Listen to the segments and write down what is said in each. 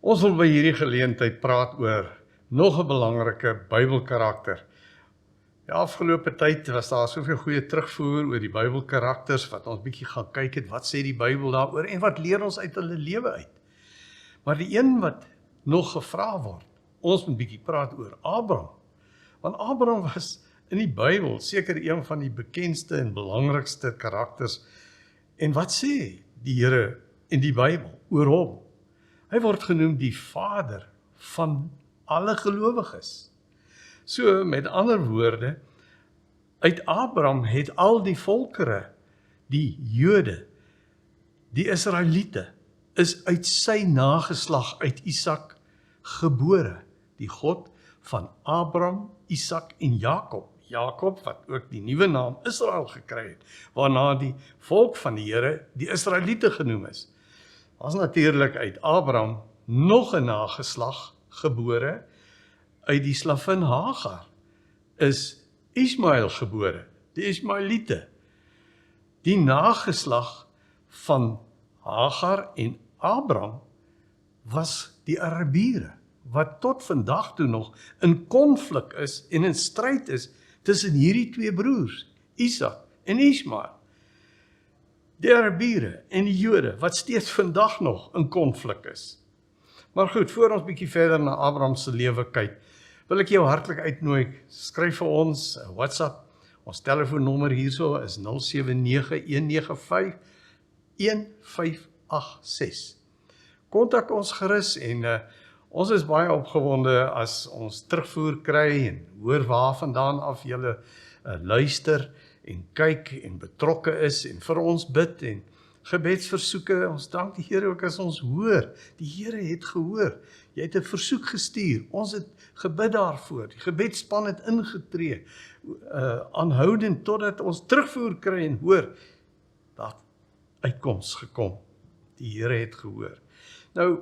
Ons wil by hierdie geleentheid praat oor nog 'n belangrike Bybelkarakter. Die afgelope tyd was daar soveel goeie terugvoer oor die Bybelkarakters wat ons bietjie gaan kyk het, wat sê die Bybel daaroor en wat leer ons uit hulle lewe uit. Maar die een wat nog gevra word, ons moet bietjie praat oor Abraham. Want Abraham was in die Bybel seker een van die bekendste en belangrikste karakters. En wat sê die Here in die Bybel oor hom? Hy word genoem die vader van alle gelowiges. So, met ander woorde, uit Abraham het al die volkere, die Jode, die Israeliete, is uit sy nageslag, uit Isak, gebore. Die God van Abraham, Isak en Jakob. Jakob, wat ook die nuwe naam Israel gekry het, waarna die volk van die Here, die Israeliete genoem is. Was natuurlik uit Abraham nog 'n nageslag gebore, uit die slavin Hagar is Ismael gebore, die Ismaeliete. Die nageslag van Hagar en Abraham was die Arabiere, wat tot vandag toe nog in konflik is en in stryd is tussen hierdie twee broers, Isak en Ismael. Die Arabiere en die Jode, wat steeds vandag nog in konflik is. Maar goed, voor ons bietjie verder na Abraham se lewe kyk, wil ek jou hartlik uitnooi, skryf vir ons 'n WhatsApp. Ons telefoonnommer hierso is 079-195-1586. Kontak ons gerus en ons is baie opgewonde as ons terugvoer kry en hoor waar vandaan af julle luister en kyk en betrokke is en vir ons bid en gebedsversoeke. Ons dank die Here ook as ons hoor. Die Here het gehoor. Jy het 'n versoek gestuur. Ons het gebid daarvoor. Die gebedsspan het ingetree. Aanhoudend totdat ons terugvoer kry en hoor dat uitkoms gekom. Die Here het gehoor. Nou,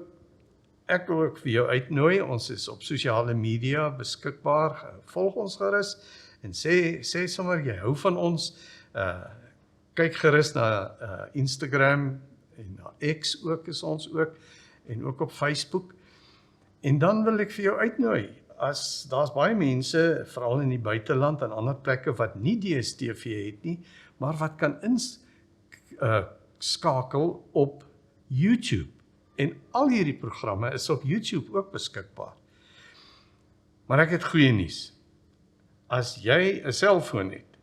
ek wil ook vir jou uitnooi. Ons is op sosiale media beskikbaar. Volg ons gerus en sê sommer jy hou van ons. Kyk gerus na Instagram en na X ook is ons ook en ook op Facebook. En dan wil ek vir jou uitnooi, as daar's baie mense, veral in die buiteland en ander plekke wat nie DStv het nie, maar wat kan skakel op YouTube. En al hierdie programme is op YouTube ook beskikbaar. Maar ek het goeie nuus. As jy 'n selfoon het,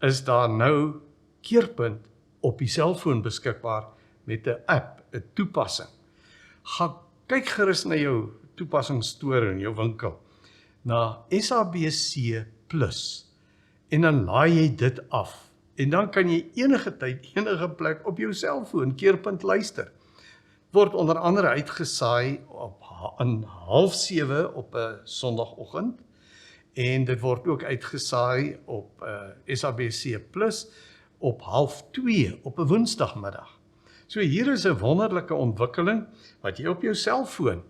is daar nou Keerpunt op die selfoon beskikbaar met 'n app, 'n toepassing. Gaan kyk gerus na jou toepassingsstore in jou winkel, na SABC Plus, en dan laai jy dit af, en dan kan jy enige tyd, enige plek op jou selfoon Keerpunt luister. Word onder andere uitgesaai in 6:30 op 'n Sondagoggend, en dit word ook uitgesaai op SABC Plus, op 1:30 op 'n Woensdagmiddag. So hier is 'n wonderlike ontwikkeling wat jy op jou selfoon,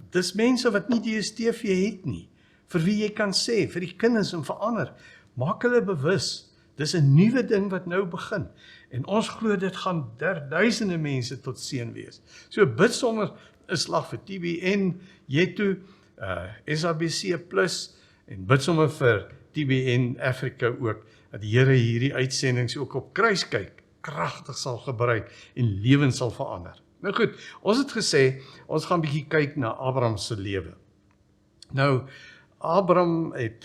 dis mense wat nie DStv het nie, vir wie jy kan sê, vir die kinders en vir ander, maak hulle bewus, dis 'n nuwe ding wat nou begin, en ons glo dit gaan duisende mense tot seën wees. So bid sommer 'n slag vir TBN, Jetto, SABC Plus, en bid sommer vir TBN Afrika ook, dat die Here hierdie uitsendings ook op kruiskyk kragtig sal gebruik en lewens sal verander. Nou goed, ons het gesê, ons gaan bietjie kyk na Abraham se lewe. Nou, Abraham het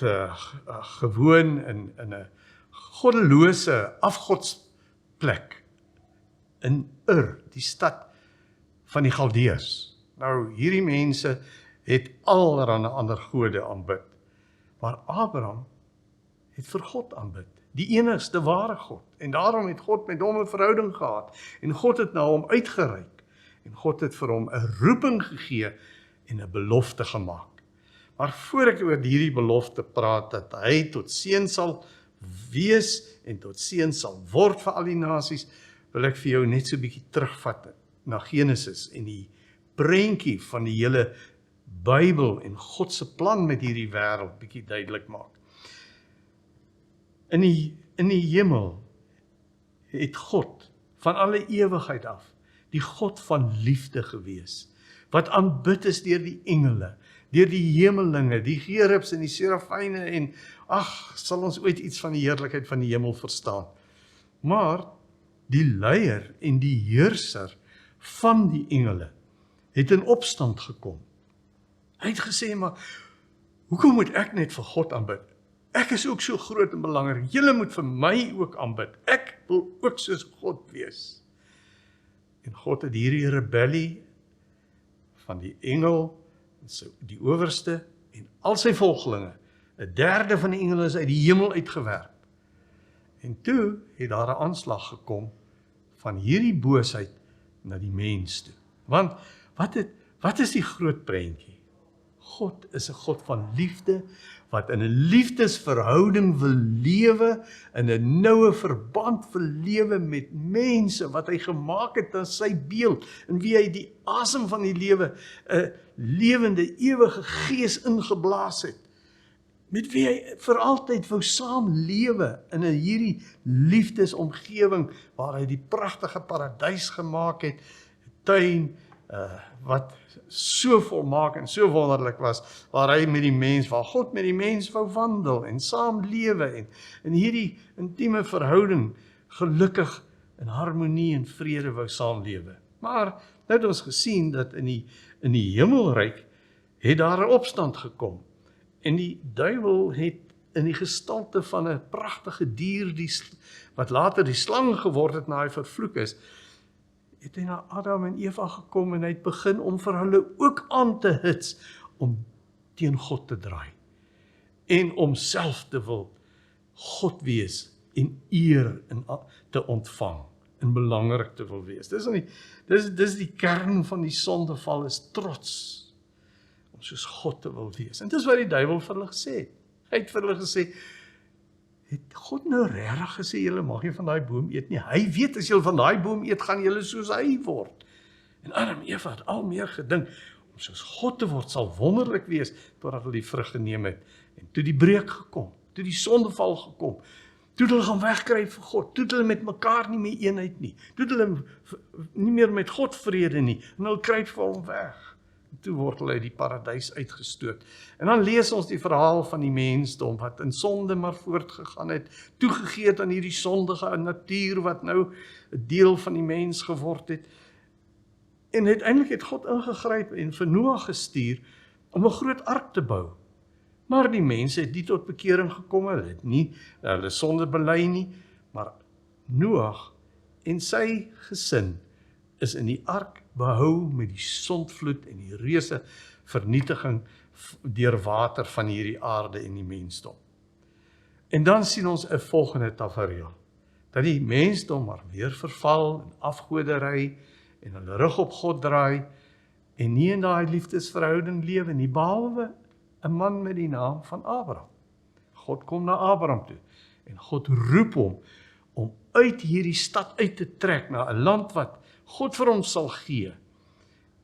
gewoon in 'n goddelose afgodsplek in Ur, die stad van die Galdeërs. Nou, hierdie mense het allerlei ander gode aanbid, maar Abraham het vir God aanbid, die enigste ware God. En daarom het God met hom 'n verhouding gehad. En God het na hom uitgereik. En God het vir hom 'n roeping gegee en 'n belofte gemaak. Maar voor ek oor hierdie belofte praat, dat hy tot seën sal wees en tot seën sal word vir al die nasies, wil ek vir jou net so 'n bietjie terugvat na Genesis en die prentjie van die hele Bybel en God se plan met hierdie wêreld bietjie duidelik maak. In die hemel het God van alle ewigheid af die God van liefde gewees, wat aanbid is deur die engele, deur die hemelinge, die gerubs en die serafyne en sal ons ooit iets van die heerlikheid van die hemel verstaan. Maar die leier en die heerser van die engele het in opstand gekom. Hy het gesê, maar hoekom moet ek net vir God aanbid? Ek is ook so groot en belangrik, julle moet vir my ook aanbid. Ek wil ook soos God wees. En God het hierdie rebellie van die engel, die owerste en al sy volgelinge, 1/3 van die engele is uit die hemel uitgewerp. En toe het daar 'n aanslag gekom van hierdie boosheid na die mens toe. Want wat is die groot prentjie? God is 'n God van liefde, wat in 'n liefdesverhouding wil lewe, in 'n noue verband wil lewe met mense, wat hy gemaak het aan sy beeld, in wie hy die asem van die lewe, 'n lewende, ewige gees ingeblaas het, met wie hy vir altyd wou saam lewe, in hierdie liefdesomgewing, waar hy die pragtige paradys gemaak het, 'n tuin, wat so volmaak en so wonderlik was, waar hy met die mens, waar God met die mens wou wandel en saam lewe en in hierdie intieme verhouding gelukkig in harmonie en vrede wou saamlewe. Maar nou het ons gesien dat in die hemelryk het daar 'n opstand gekom en die duiwel het in die gestalte van 'n pragtige dier, wat later die slang geword het na hy vervloek is, het hy na Adam en Eva gekom en hy het begin om vir hulle ook aan te hits om teen God te draai en om self te wil God wees en eer te ontvang en belangrik te wil wees. Dis die kern van die sondeval, is trots om soos God te wil wees. En dis wat die duiwel vir hulle gesê het. Hy het vir hulle gesê, het God nou regtig gesê, julle mag nie van daai boom eet nie? Hy weet, as julle van daai boom eet, gaan julle soos hy word. En Adam en Eva het al meer gedink, om soos God te word, sal wonderlik wees, totdat hulle die vrug geneem het. En toe die breuk gekom, toe die sondeval gekom, toe hulle gaan wegkry vir God, toe hulle met mekaar nie meer eenheid nie, toe hulle nie meer met God vrede nie, en hulle kruip vir hom weg. Toe word hulle uit die paradys uitgestoot. En dan lees ons die verhaal van die mensdom, wat in sonde maar voortgegaan het, toegegee het aan hierdie sondige natuur, wat nou 'n deel van die mens geword het. En uiteindelik het God ingegryp en vir Noag gestuur, om 'n groot ark te bou. Maar die mense het nie tot bekering gekom, hulle het nie hulle sonde bely nie, maar Noag en sy gesin is in die ark behou met die sondvloed en die reuse vernietiging deur water van hierdie aarde en die mensdom. En dan sien ons 'n volgende tafereel, dat die mensdom maar weer verval in afgoderry en hulle rug op God draai en nie in daai liefdesverhouding lewe nie, behalwe 'n man met die naam van Abraham. God kom na Abraham toe en God roep hom om uit hierdie stad uit te trek na 'n land wat God vir hom sal gee,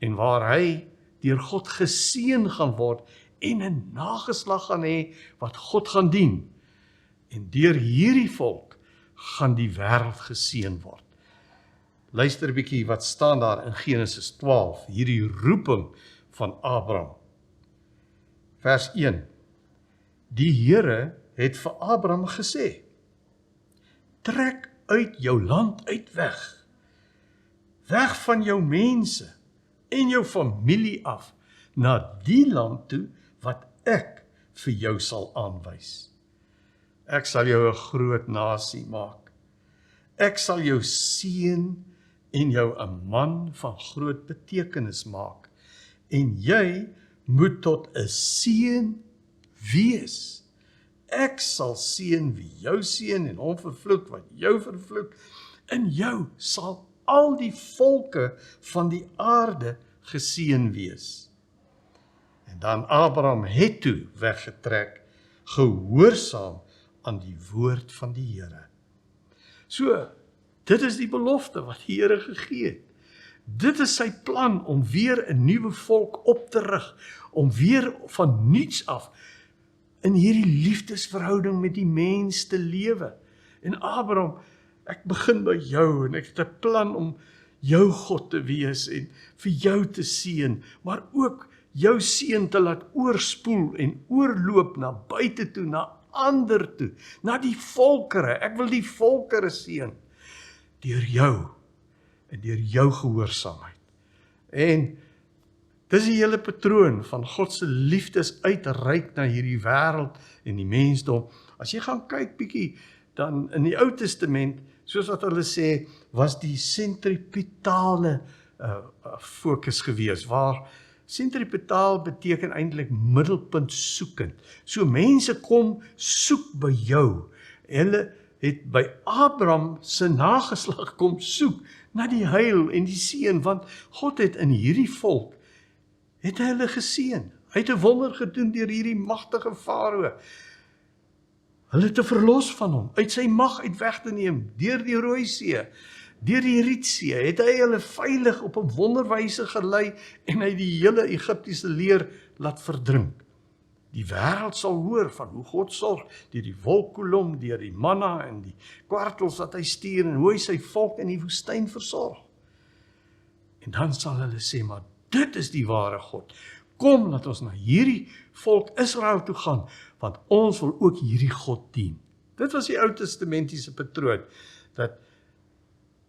en waar hy deur God geseën gaan word, en 'n nageslag gaan hê, wat God gaan dien. En deur hierdie volk, gaan die wêreld geseën word. Luister 'n bietjie wat staan daar in Genesis 12, hierdie roeping van Abraham. Vers 1. Die Here het vir Abraham gesê, trek uit jou land uit weg van jou mense en jou familie af, na die land toe, wat ek vir jou sal aanwys. Ek sal jou 'n groot nasie maak. Ek sal jou seën en jou 'n man van groot betekenis maak. En jy moet tot 'n seën wees. Ek sal seën wie jou seën en hom vervloek wat jou vervloek. In jou sal al die volke van die aarde geseën wees. En dan Abraham het toe weggetrek, gehoorsaam aan die woord van die Here. So, dit is die belofte wat die Here gegee het. Dit is sy plan om weer 'n nuwe volk op te rig, om weer van niets af in hierdie liefdesverhouding met die mens te lewe. En Abraham, ek begin by jou en ek het 'n plan om jou God te wees en vir jou te seën, maar ook jou seën te laat oorspoel en oorloop na buite toe, na ander toe, na die volkere. Ek wil die volkere seën deur jou en deur jou gehoorsaamheid. En dis die hele patroon van God se liefdes uitreik na hierdie wêreld en die mensdom. As jy gaan kyk bietjie, dan in die Ou Testament, soos wat hulle sê, was die sentripetale fokus gewees, waar sentripetaal beteken eintlik middelpunt soekend. So mense kom soek by jou. Hulle het by Abraham se nageslag kom soek na die heil en die seën, want God het in hierdie volk, het hy hulle geseën. Hy het 'n wonder gedoen deur hierdie magtige farao, hulle te verlos van hom, uit sy mag uit weg te neem, deur die Rooi See, deur die Rietsee, het hy hulle veilig op 'n wonderwyse gelei en hy die hele Egiptiese leer laat verdrink. Die wêreld sal hoor van hoe God sorg deur die wolkkolom, deur die manna en die kwartels wat hy stuur en hoe hy sy volk in die woestyn versorg. En dan sal hulle sê, maar dit is die ware God. Kom, laat ons na hierdie volk Israel toe gaan, want ons wil ook hierdie God dien. Dit was die Ou Testamentiese patroon, dat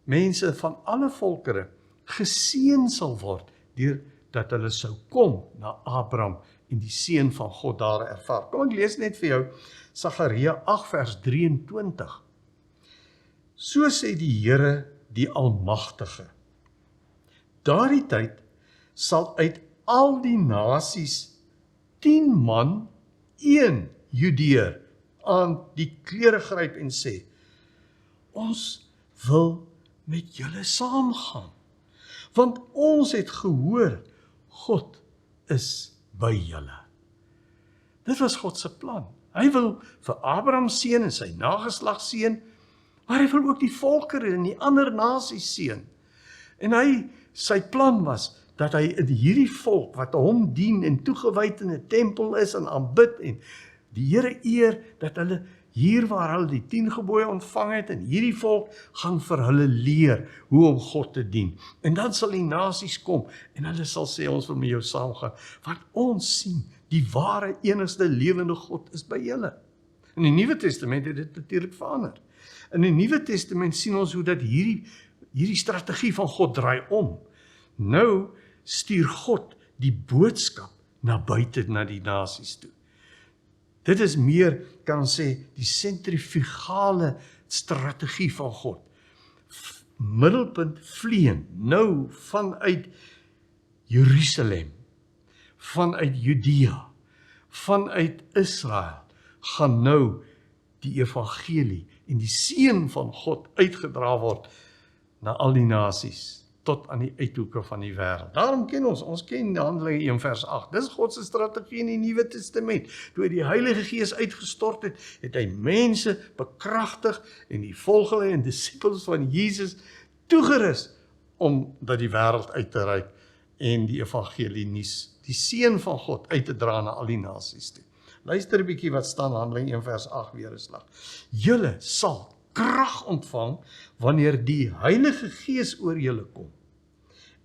mense van alle volkere geseën sal word, deur dat hulle sou kom na Abraham en die seën van God daar ervaar. Kom ek lees net vir jou, Sagaria 8 vers 23. So sê die Here, die Almagtige, daardie tyd sal uit al die nasies 10 man, 1 Judeër aan die klere gryp en sê, ons wil met julle saamgaan, want ons het gehoor, God is by julle. Dit was God se plan. Hy wil vir Abraham seën en sy nageslag seën, maar hy wil ook die volkere en die ander nasies seën. En sy plan was, dat hy in hierdie volk, wat hom dien en toegewyd in 'n tempel is en aanbid en die Here eer, dat hulle hier waar hulle die 10 gebooie ontvang het, en hierdie volk gaan vir hulle leer hoe om God te dien. En dan sal die nasies kom, en hulle sal sê, ons wil met jou saamgaan, want ons sien, die ware enigste lewende God is by julle. In die Nuwe Testament het dit natuurlik verander. In die Nuwe Testament sien ons hoe dat hierdie strategie van God draai om. Nou stuur God die boodskap na buite, na die nasies toe. Dit is meer, kan ons sê, die sentrifugale strategie van God. Middelpunt vleën, nou vanuit Jerusalem, vanuit Judea, vanuit Israel, gaan nou die evangelie en die seën van God uitgedra word na al die nasies, tot aan die uithoeke van die wêreld. Daarom ken ons ken Handelinge 1 vers 8. Dis God se strategie in die Nuwe Testament. Toe hy die Heilige Gees uitgestort het, het hy mense bekragtig en die volgelinge en disippels van Jesus toegerus om dat die wêreld uit te reik en die evangelie nuus, die seën van God uit te dra na al die nasies toe. Luister 'n bietjie wat staan Handelinge 1 vers 8 weer 'n slag. Julle sal krag ontvang wanneer die Heilige Gees oor julle kom.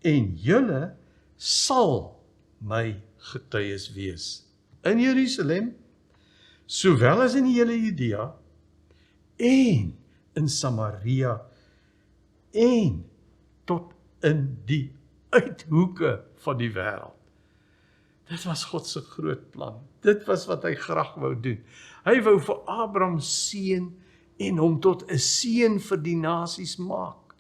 En julle sal my getuies wees in Jerusalem, sowel as in die hele Judea en in Samaria en tot in die uithoeke van die wêreld. Dit was God se groot plan. Dit was wat hy graag wou doen. Hy wou vir Abraham seën en hom tot 'n seën vir die nasies maak.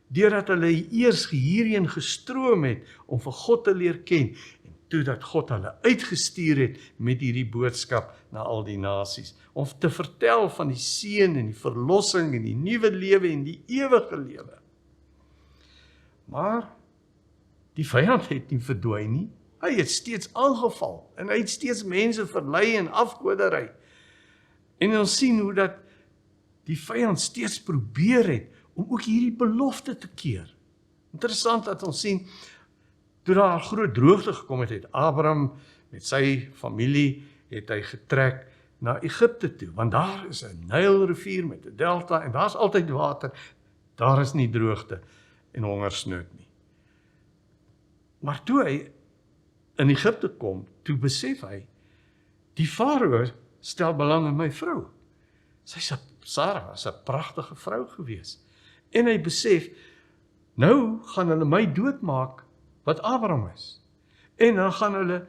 Deurdat hulle eers hierheen gestroom het om vir God te leer ken, en toe dat God hulle uitgestuur het met hierdie boodskap na al die nasies, om te vertel van die seën en die verlossing en die nuwe lewe en die ewige lewe. Maar die vyand het nie verdwyn nie. Hy het steeds aangeval en hy het steeds mense verlei in afgoderry. En ons sien hoe dat die vyand steeds probeer het om ook hierdie belofte te keer. Interessant dat ons sien, toe daar groot droogte gekom het Abraham met sy familie, het hy getrek na Egipte toe, want daar is 'n Nylrivier met 'n delta, en daar is altyd water, daar is nie droogte. en hongersnood nie. Maar toe hy in Egipte kom, toe besef hy, die farao stel belang in my vrou. Sarah is 'n pragtige vrou gewees. En hy besef, nou gaan hulle my doodmaak wat Abraham is. En dan gaan hulle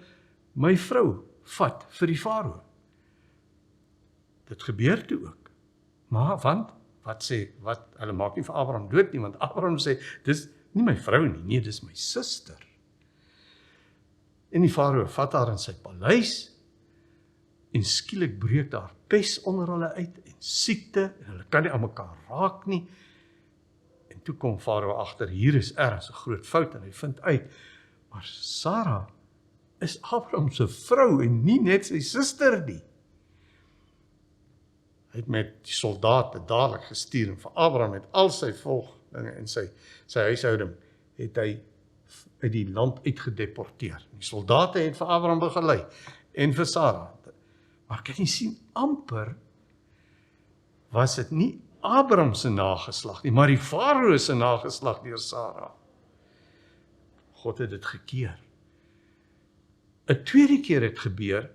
my vrou vat vir die farao. Dit gebeur toe ook. Maar want, hulle maak nie vir Abraham dood nie, want Abraham sê, dis nie my vrou nie, nee, dis my suster. En die farao vat haar in sy paleis, en skielik breek daar pes onder hulle uit, en siekte, en hulle kan nie aan mekaar raak nie. En toe kom farao agter, hier is ergens 'n groot fout, en hy vind uit, maar Sarah is Abraham se vrou, en nie net sy suster nie. Hy het met die soldate dadelik gestuur, en vir Abraham het al sy volgelinge en sy huishouding, het hy uit die land uitgedeporteer. Die soldate het vir Abraham begelei, en vir Sarah. Maar kan jy sien, amper was dit nie Abraham se nageslag nie, maar die farao se nageslag deur Sarah. God het dit gekeer. 'n tweede keer het gebeur,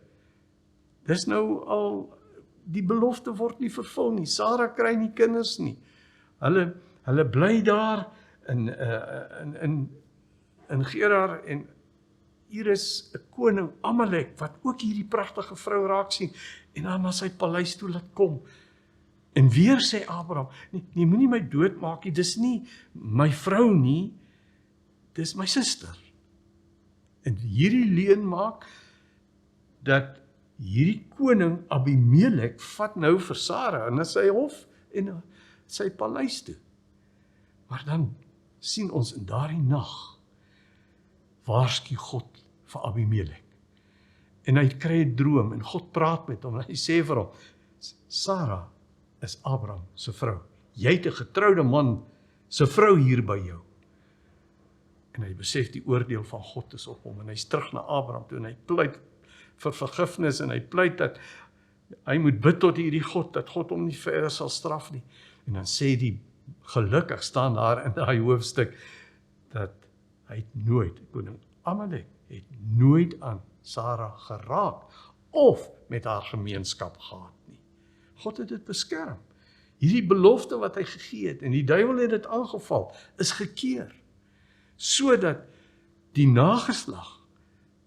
dis nou al, die belofte word nie vervul nie, Sarah kry nie kinders nie. Hulle bly daar in Gerar, en hier is 'n koning Amalek, wat ook hierdie pragtige vrou raak sien, en dan na sy paleis toe laat kom. En weer sê Abraham, nee, moenie my doodmaak nie, dis nie my vrou nie, dis my suster. En hierdie leuen maak, dat hierdie koning Abimelek vat nou vir Sarah, in sy hof, en sy paleis toe. Maar dan sien ons in daardie nag, waarsku God vir Abimelek. En hy kry 'n droom, en God praat met hom, en hy sê vir hom, Sarah is Abraham se vrou. Jy het 'n getroude man se vrou hier by jou. En hy besef die oordeel van God is op hom, en hy's terug na Abraham toe, en hy pleit vir vergifnis, en hy pleit dat hy moet bid tot hierdie God, dat God hom nie verder sal straf nie. En dan sê die, gelukkig staan daar in daai hoofstuk, dat hy het nooit, koning Amalek, het nooit aan Sarah geraak, of met haar gemeenskap gehad nie. God het dit beskerm. Hierdie belofte wat hy gegee het, en die duiwel het dit aangeval, is gekeer, sodat die nageslag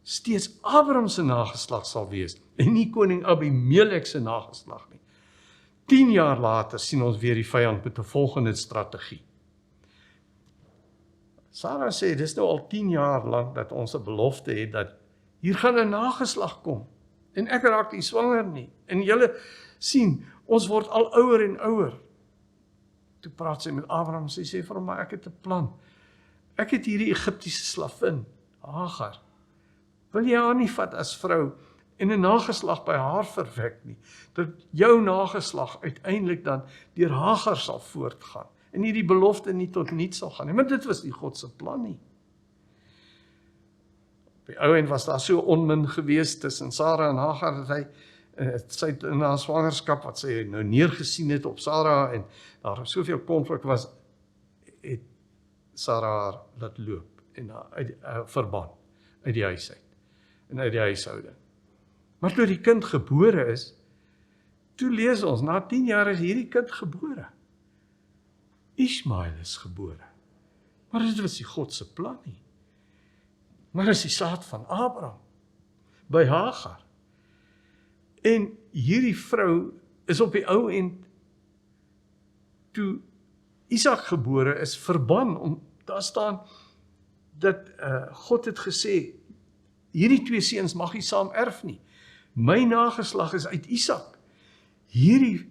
steeds Abraham se nageslag sal wees, en nie koning Abimelek se nageslag nie. 10 jaar later sien ons weer die vyand met 'n volgende strategie. Sarah sê, dis nou al 10 jaar lank dat ons 'n belofte het, dat hier gaan 'n nageslag kom, en ek raak nie swanger nie, en julle sien, ons word al ouer en ouer. Toe praat sy met Abraham, sy sê vir hom, maar ek het 'n plan. Ek het hierdie Egiptiese slavin, Hagar. Wil jy haar nie vat as vrou, en 'n nageslag by haar verwek nie, dat jou nageslag uiteindelik dan deur Hagar sal voortgaan, en hierdie belofte nie tot niets sal gaan nie, maar dit was nie God se plan nie. Op die ou end was daar so onmin gewees tussen Sarah en Hagar, dat sy in haar swangerskap, wat sy nou neergesien het op Sarah, en daar soveel konflik was, het Sarah haar laat loop, en verban, uit die huis uit, en uit die huishouding. Maar toe die kind gebore is, toe lees ons, na 10 jaar is hierdie kind gebore. Ismael is gebore. Maar dit was nie God se plan nie. Maar dit is die saad van Abraham, by Hagar. En hierdie vrou is op die ou end, toe Isak gebore is, verban, daar staan, dat God het gesê, hierdie 2 seuns mag nie saam erf nie. My nageslag is uit Isak. Hierdie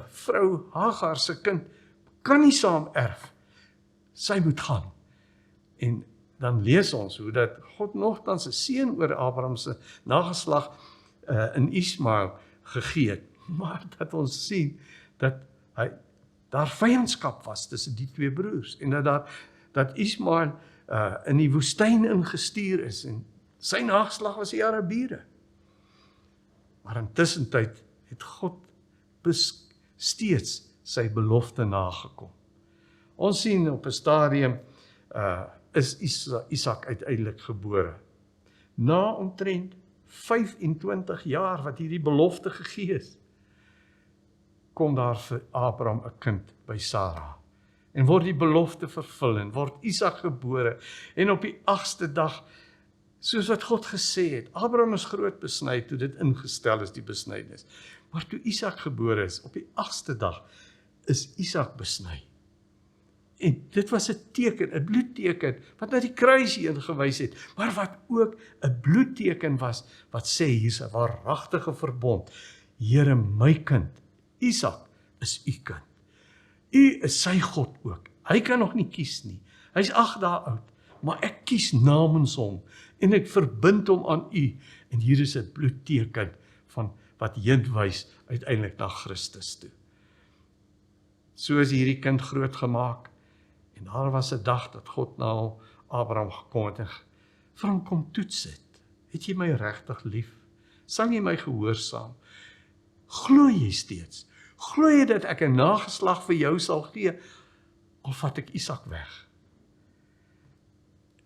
vrou Hagar se kind kan nie saam erf. Sy moet gaan. En dan lees ons hoe dat God nogtans 'n seun oor Abraham se nageslag in Ismael gegee het. Maar dat ons sien dat daar vyandskap was tussen die 2 broers, en dat Ismael in die woestyn ingestuur is, en sy nageslag was die Arabiere. Maar intussen tyd het God steeds sy belofte nagekom. Ons sien op 'n stadium is Isak uiteindelik gebore. Na omtrent 25 jaar wat hierdie belofte gegee is, kom daar vir Abraham 'n kind by Sara. En word die belofte vervul en word Isak gebore. En op die 8ste dag, soos wat God gesê het, Abraham is groot besny toe dit ingestel is, die besnydenis. Maar toe Isak gebore is, op die 8ste dag, is Isak besny. En dit was 'n teken, 'n bloedteken, wat na die kruis heen gewys het, maar wat ook 'n bloedteken was, wat sê, hier's 'n waaragtige verbond. Here, my kind, Isak is u kind. U is sy God ook. Hy kan nog nie kies nie. Hy's 8 dae oud, maar ek kies namens hom, en ek verbind hom aan u, en hier is 'n bloedteken van wat heen wys uiteindelik na Christus toe. So is hierdie kind groot gemaak, en daar was 'n dag dat God na Abraham gekom het en vir hom kom toets het. Het jy my regtig lief? Sal jy my gehoorsaam? Glo jy steeds? Glo jy dat ek 'n nageslag vir jou sal gee, al vat ek Isak weg?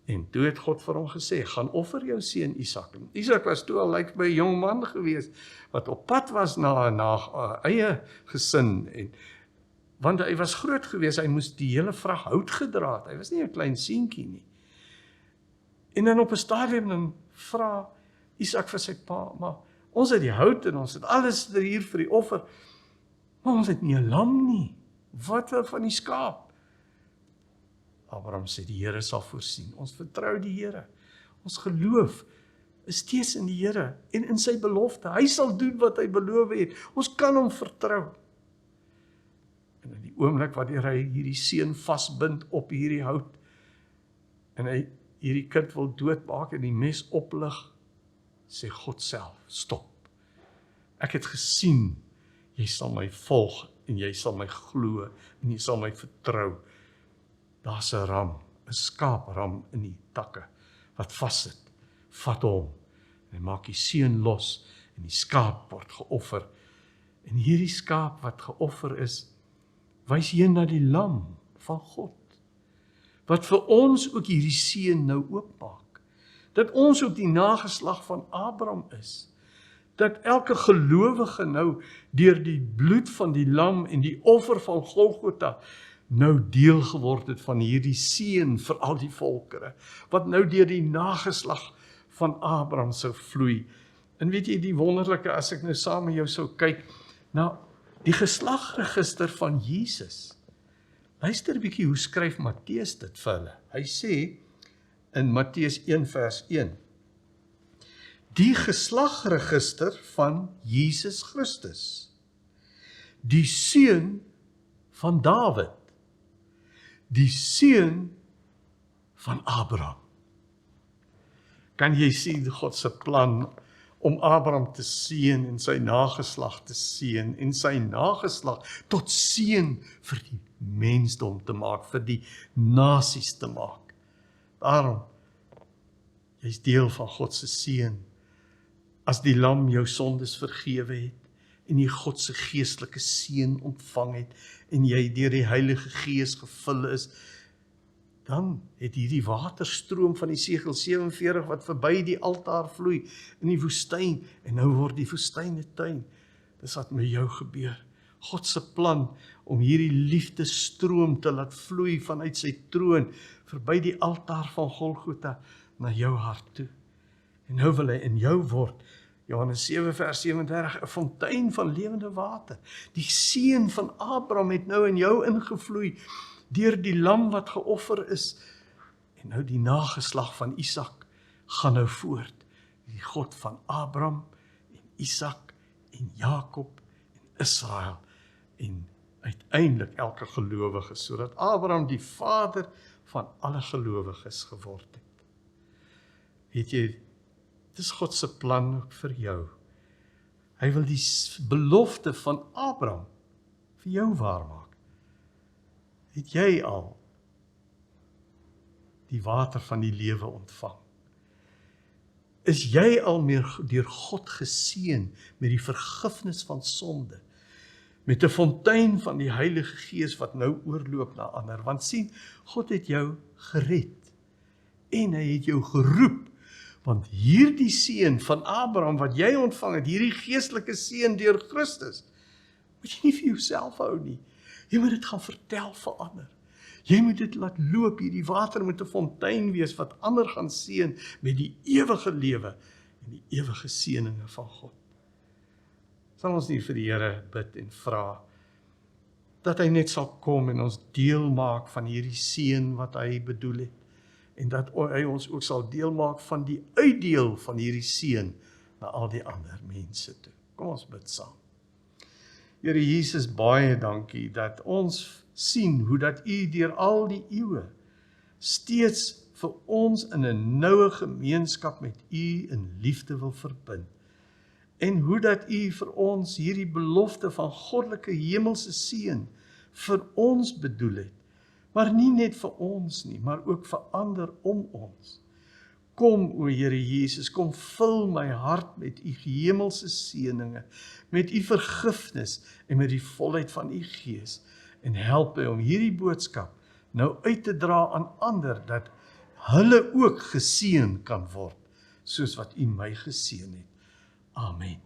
En toe het God vir hom gesê, gaan offer jou seun Isak. Isak was toe al lyk by 'n jong man gewees, wat op pad was na eie gesin, want hy was groot gewees, hy moes die hele vrag hout gedra het, hy was nie 'n klein seentjie nie. En dan op 'n stadium dan vra Isak vir sy pa, maar ons het die hout en ons het alles hier vir die offer, maar ons het nie 'n lam nie, wat van die skaap? Abraham sê, die Here sal voorsien, ons vertrou die Here, ons geloof is steeds in die Here, en in sy belofte, hy sal doen wat hy beloof het, ons kan hom vertrou. En in die oomblik wanneer hy hierdie seun vasbind op hierdie hout, en hy hierdie kind wil doodmaak en die mes oplig, sê God self, stop. Ek het gesien, jy sal my volg, en jy sal my glo, en jy sal my vertrou. Daar's 'n ram, 'n skaapram in die takke, wat vassit, vat hom, en maak die seun los, en die skaap word geoffer. En hierdie skaap wat geoffer is, wys heen na die lam van God, wat vir ons ook hierdie seën nou oopmaak, dat ons ook die nageslag van Abraham is, dat elke gelowige nou deur die bloed van die lam en die offer van Golgotha nou deel geword het van hierdie seën vir al die volkere, wat nou deur die nageslag van Abraham sou vloei. En weet jy die wonderlike, as ek nou saam met jou sou kyk, na die geslagregister van Jesus. Luister 'n bietjie hoe skryf Matteus dit vir hulle. Hy sê in Matteus 1 vers 1, die geslagregister van Jesus Christus, die seun van Dawid, die seun van Abraham. Kan jy sien God se plan om Abraham te seën en sy nageslag te seën en sy nageslag tot seën vir die mensdom te maak, vir die nasies te maak. Daarom, jy's deel van God se seën. As die lam jou sondes vergewe het, en jy God se geestelike seën ontvang het, en jy deur die Heilige Gees gevul is, dan het hierdie waterstroom van die Segel 47 wat verby die altaar vloei in die woestyn, en nou word die woestyn 'n tuin. Dis wat met jou gebeur. God se plan om hierdie liefdesstroom te laat vloei vanuit sy troon, verby die altaar van Golgotha, na jou hart toe. En nou wil hy in jou word, Johannes 7 vers 37, 'n fontein van lewende water. Die seën van Abraham het nou in jou ingevloei, deur die lam wat geoffer is, en nou die nageslag van Isak, gaan nou voort. Die God van Abraham, en Isak, en Jakob, en Israel, en uiteindelik elke gelowige, sodat Abraham die vader van alle gelowiges geword het. Weet jy, dis God se plan ook vir jou. Hy wil die belofte van Abraham vir jou waarmaak. Het jy al die water van die lewe ontvang? Is jy al meer deur God geseën met die vergifnis van sonde? met 'n fontein van die Heilige Gees wat nou oorloop na ander. Want sien, God het jou gered en hy het jou geroep, want hierdie seën van Abraham wat jy ontvang het, hierdie geestelike seën deur Christus, moet jy nie vir jouself hou nie. Jy moet dit gaan vertel vir ander. Jy moet dit laat loop, hierdie water moet 'n fontein wees wat ander gaan seën met die ewige lewe en die ewige seëninge van God. Sal ons nie vir die Here bid en vra dat hy net sal kom en ons deel maak van hierdie seën wat hy bedoel het en dat hy ons ook sal deel maak van die uitdeel van hierdie seën na al die ander mense toe. Kom ons bid saam. Here Jesus, baie dankie dat ons sien hoe dat U deur al die eeue steeds vir ons in 'n noue gemeenskap met U in liefde wil verbind. En hoe dat U vir ons hierdie belofte van goddelike hemelse seën vir ons bedoel het, maar nie net vir ons nie, maar ook vir ander om ons. Kom, o Here Jesus, kom vul my hart met U hemelse seëninge, met U vergifnis en met die volheid van U Gees, en help my om hierdie boodskap nou uit te dra aan ander, dat hulle ook geseën kan word, soos wat U my geseën het. Amen.